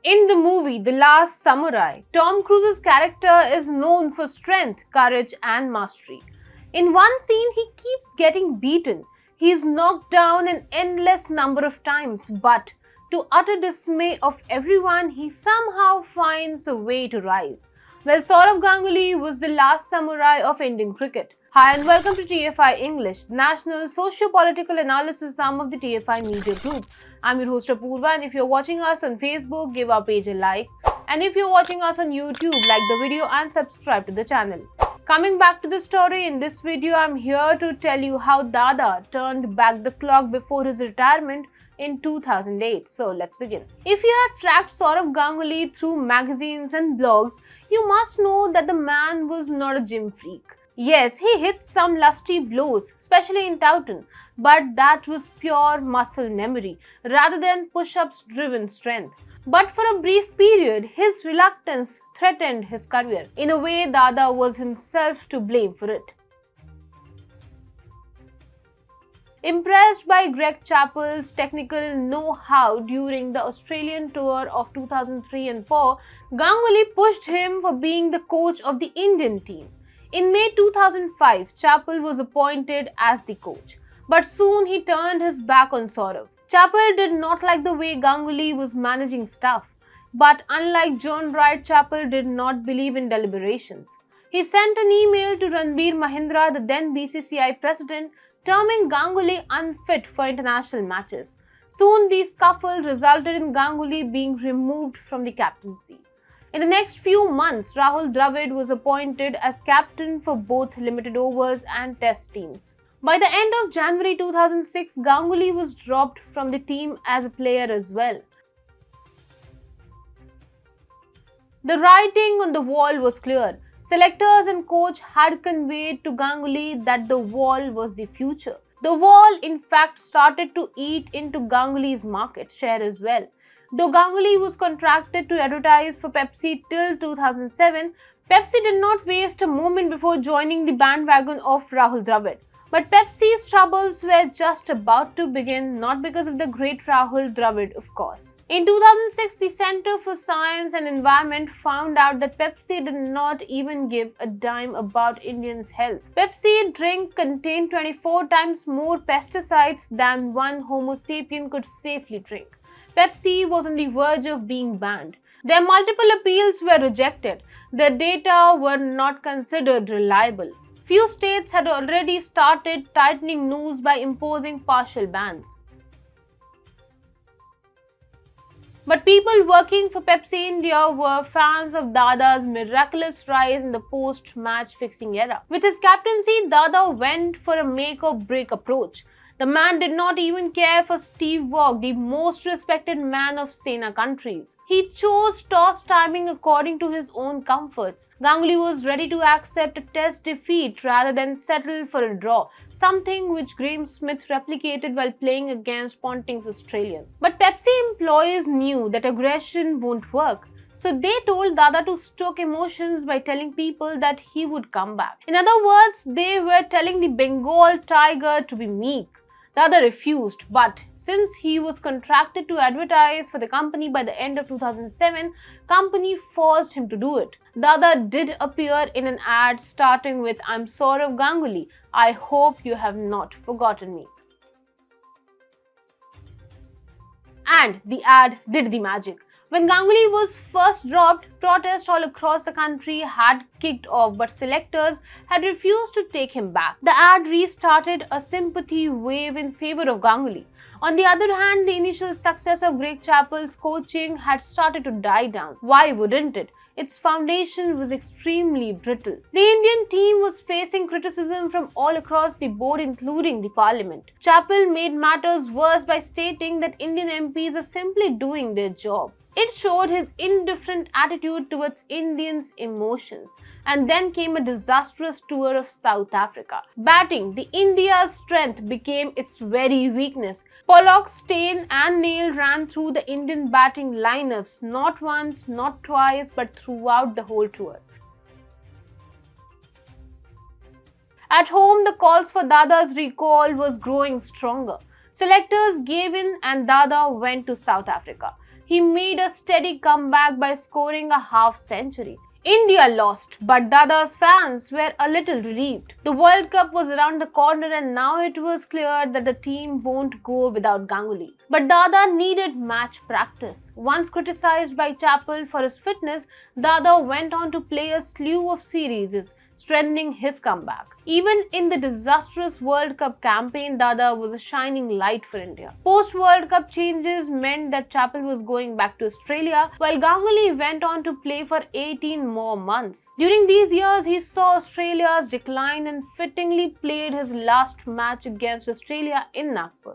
In the movie The Last Samurai, Tom Cruise's character is known for strength, courage, and mastery. In one scene, he keeps getting beaten. He is knocked down an endless number of times, but to utter dismay of everyone, he somehow finds a way to rise. Well, Sourav Ganguly was the last samurai of Indian cricket. Hi and welcome to TFI English, National Socio-Political Analysis arm of the TFI Media Group. I'm your host Apurva, and if you're watching us on Facebook, give our page a like. And if you're watching us on YouTube, like the video and subscribe to the channel. Coming back to the story, in this video, I'm here to tell you how Dada turned back the clock before his retirement in 2008. So let's begin. If you have tracked Sourav Ganguly through magazines and blogs, you must know that the man was not a gym freak. Yes, he hit some lusty blows, especially in Towton, but that was pure muscle memory rather than push-ups driven strength. But for a brief period, his reluctance threatened his career. In a way, Dada was himself to blame for it. Impressed by Greg Chappell's technical know-how during the Australian tour of 2003 and 4, Ganguly pushed him for being the coach of the Indian team. In May 2005, Chappell was appointed as the coach, but soon he turned his back on Sourav. Chappell did not like the way Ganguly was managing stuff, but unlike John Wright, Chappell did not believe in deliberations. He sent an email to Ranbir Mahindra, the then BCCI president, terming Ganguly unfit for international matches. Soon, the scuffle resulted in Ganguly being removed from the captaincy. In the next few months, Rahul Dravid was appointed as captain for both limited overs and test teams. By the end of January 2006, Ganguly was dropped from the team as a player as well. The writing on the wall was clear. Selectors and coach had conveyed to Ganguly that the wall was the future. The wall, in fact, started to eat into Ganguly's market share as well. Though Ganguly was contracted to advertise for Pepsi till 2007, Pepsi did not waste a moment before joining the bandwagon of Rahul Dravid. But Pepsi's troubles were just about to begin, not because of the great Rahul Dravid, of course. In 2006, the Center for Science and Environment found out that Pepsi did not even give a dime about Indians' health. Pepsi drink contained 24 times more pesticides than one Homo sapien could safely drink. Pepsi was on the verge of being banned. Their multiple appeals were rejected. Their data were not considered reliable. Few states had already started tightening noose by imposing partial bans. But people working for Pepsi India were fans of Dada's miraculous rise in the post-match fixing era. With his captaincy, Dada went for a make-or-break approach. The man did not even care for Steve Waugh, the most respected man of Sena countries. He chose toss timing according to his own comforts. Ganguly was ready to accept a test defeat rather than settle for a draw, something which Graeme Smith replicated while playing against Ponting's Australian. But Pepsi employees knew that aggression won't work. So they told Dada to stoke emotions by telling people that he would come back. In other words, they were telling the Bengal tiger to be meek. Dada refused, but since he was contracted to advertise for the company by the end of 2007, company forced him to do it. Dada did appear in an ad starting with "I'm Sourav Ganguly. I hope you have not forgotten me." And the ad did the magic. When Ganguly was first dropped, protests all across the country had kicked off, but selectors had refused to take him back. The ad restarted a sympathy wave in favor of Ganguly. On the other hand, the initial success of Greg Chappell's coaching had started to die down. Why wouldn't it? Its foundation was extremely brittle. The Indian team was facing criticism from all across the board, including the parliament. Chappell made matters worse by stating that Indian MPs are simply doing their job. It showed his indifferent attitude towards Indians' emotions. And then came a disastrous tour of South Africa. Batting, the India's strength, became its very weakness. Pollock, Steyn and Neil ran through the Indian batting lineups not once, not twice, but throughout the whole tour. At home, the calls for Dada's recall was growing stronger. Selectors gave in and Dada went to South Africa. he made a steady comeback by scoring a half century. India lost, but Dada's fans were a little relieved. The World Cup was around the corner and now it was clear that the team won't go without Ganguly. But Dada needed match practice. Once criticized by Chappell for his fitness, Dada went on to play a slew of series, strengthening his comeback. Even in the disastrous World Cup campaign, Dada was a shining light for India. Post-World Cup changes meant that Chappell was going back to Australia, while Ganguly went on to play for 18 more months. During these years, he saw Australia's decline and fittingly played his last match against Australia in Nagpur.